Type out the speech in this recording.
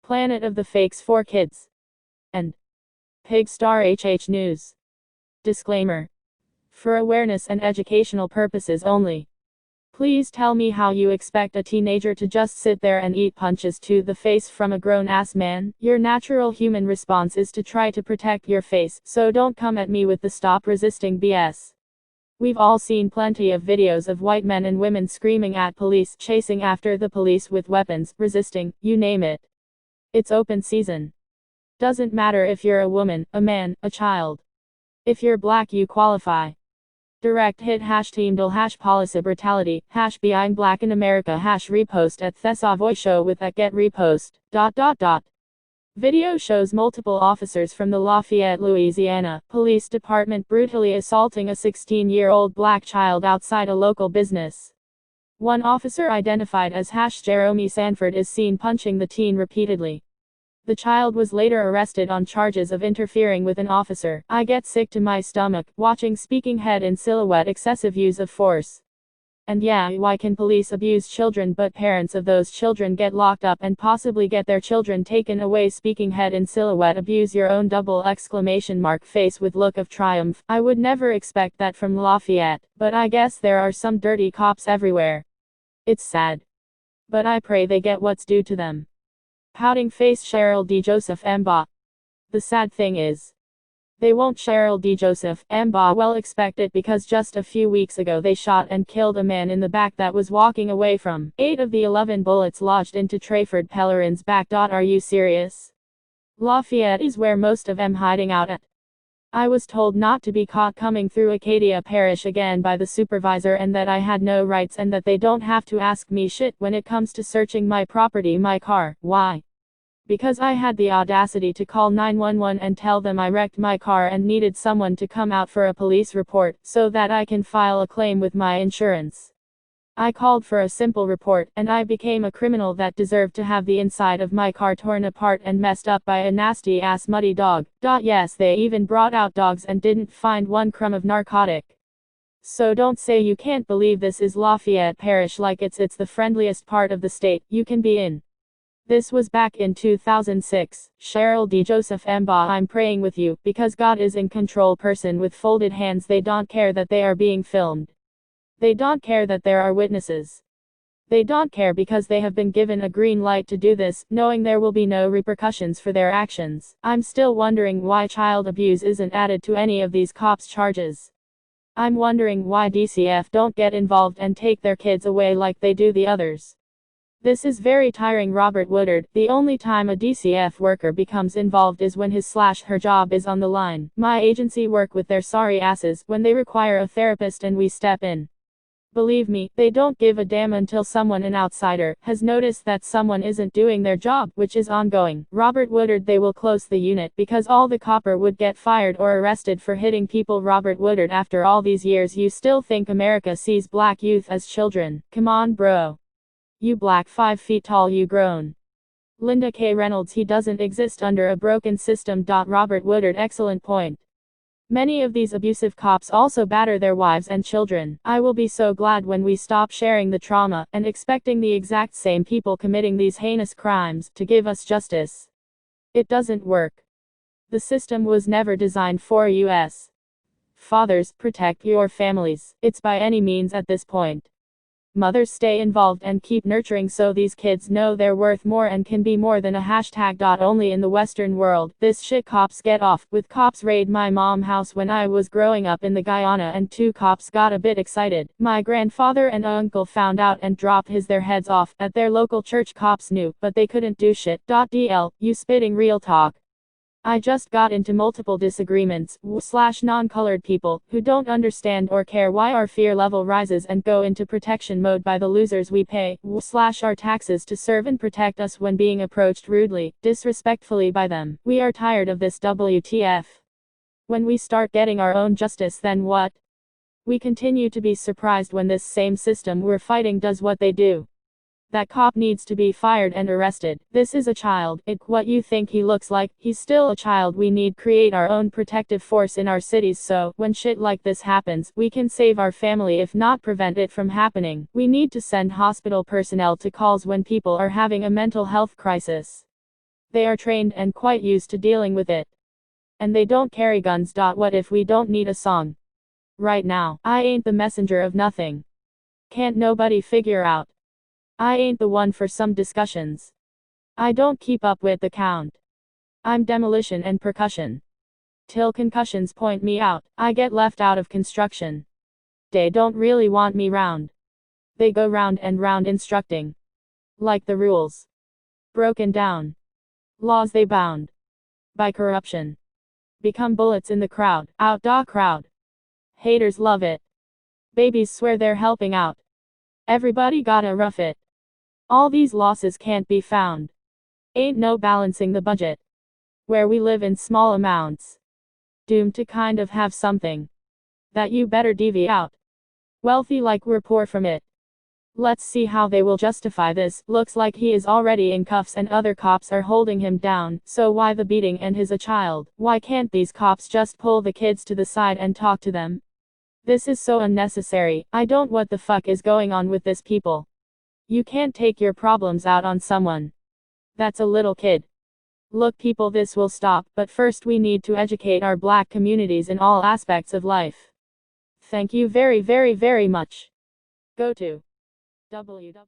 Planet of the Fakes for Kids, and Pigstar HH News. Disclaimer. For awareness and educational purposes only. Please tell me how you expect a teenager to just sit there and eat punches to the face from a grown-ass man. Your natural human response is to try to protect your face, so don't come at me with the stop resisting BS. We've all seen plenty of videos of white men and women screaming at police, chasing after the police with weapons, resisting, you name it. It's open season. Doesn't matter if you're a woman, a man, a child. If you're black you qualify. Direct hit #teamdal #policy brutality #being black in America #repost at Thesavoy show with at get repost. Video shows multiple officers from the Lafayette, Louisiana, police department brutally assaulting a 16-year-old black child outside a local business. One officer identified as Jeremy Sanford is seen punching the teen repeatedly. The child was later arrested on charges of interfering with an officer. I get sick to my stomach watching Speaking Head in Silhouette excessive use of force. And yeah, why can police abuse children but parents of those children get locked up and possibly get their children taken away? Speaking Head in Silhouette abuse your own face with look of triumph. I would never expect that from Lafayette, but I guess there are some dirty cops everywhere. It's sad. But I pray they get what's due to them. Pouting face Cheryl D. Joseph Mba. The sad thing is, they won't. Cheryl D. Joseph Mba well expect it because just a few weeks ago they shot and killed a man in the back that was walking away from 8 of the 11 bullets lodged into Trayford Pellerin's back. Are you serious? Lafayette is where most of them hiding out at. I was told not to be caught coming through Acadia Parish again by the supervisor and that I had no rights and that they don't have to ask me shit when it comes to searching my property, my car. Why? Because I had the audacity to call 911 and tell them I wrecked my car and needed someone to come out for a police report so that I can file a claim with my insurance. I called for a simple report, and I became a criminal that deserved to have the inside of my car torn apart and messed up by a nasty ass muddy dog. Yes, they even brought out dogs and didn't find one crumb of narcotic. So don't say you can't believe this is Lafayette Parish like it's the friendliest part of the state you can be in. This was back in 2006. Cheryl D. Joseph Mba, I'm praying with you, because God is in control. Person with folded hands. They don't care that they are being filmed. They don't care that there are witnesses. They don't care because they have been given a green light to do this, knowing there will be no repercussions for their actions. I'm still wondering why child abuse isn't added to any of these cops' charges. I'm wondering why DCF don't get involved and take their kids away like they do the others. This is very tiring. Robert Woodard, the only time a DCF worker becomes involved is when his/her job is on the line. My agency work with their sorry asses when they require a therapist and we step in. Believe me, they don't give a damn until someone, an outsider, has noticed that someone isn't doing their job, which is ongoing. Robert Woodard, they will close the unit because all the copper would get fired or arrested for hitting people. Robert Woodard, after all these years you still think America sees black youth as children? Come on bro. You black 5 feet tall you grown. Linda K. Reynolds, he doesn't exist under a broken system. Robert Woodard, excellent point. Many of these abusive cops also batter their wives and children. I will be so glad when we stop sharing the trauma and expecting the exact same people committing these heinous crimes to give us justice. It doesn't work. The system was never designed for us. Fathers, protect your families. It's by any means at this point. Mothers, stay involved and keep nurturing so these kids know they're worth more and can be more than a #. Only in the Western world, this shit cops get off with. Cops raid my mom house when I was growing up in the Guyana and 2 cops got a bit excited. My grandfather and uncle found out and dropped their heads off at their local church. Cops knew, but they couldn't do shit. DL, you spitting real talk. I just got into multiple disagreements /non-colored people who don't understand or care why our fear level rises and go into protection mode by the losers we pay /our taxes to serve and protect us when being approached rudely, disrespectfully by them. We are tired of this. WTF. When we start getting our own justice, then what? We continue to be surprised when this same system we're fighting does what they do. That cop needs to be fired and arrested. This is a child. What you think he looks like? He's still a child. We need create our own protective force in our cities so when shit like this happens, we can save our family if not prevent it from happening. We need to send hospital personnel to calls when people are having a mental health crisis. They are trained and quite used to dealing with it. And they don't carry guns. What if we don't need a song? Right now, I ain't the messenger of nothing. Can't nobody figure out. I ain't the one for some discussions. I don't keep up with the count. I'm demolition and percussion. Till concussions point me out, I get left out of construction. They don't really want me round. They go round and round instructing. Like the rules. Broken down. Laws they bound. By corruption. Become bullets in the crowd, outdaw crowd. Haters love it. Babies swear they're helping out. Everybody gotta rough it. All these losses can't be found. Ain't no balancing the budget. Where we live in small amounts. Doomed to kind of have something. That you better divvy out. Wealthy like we're poor from it. Let's see how they will justify this. Looks like he is already in cuffs and other cops are holding him down. So why the beating and he's a child? Why can't these cops just pull the kids to the side and talk to them? This is so unnecessary. I don't what the fuck is going on with this people. You can't take your problems out on someone. That's a little kid. Look people, this will stop, but first we need to educate our black communities in all aspects of life. Thank you very much. Go to www.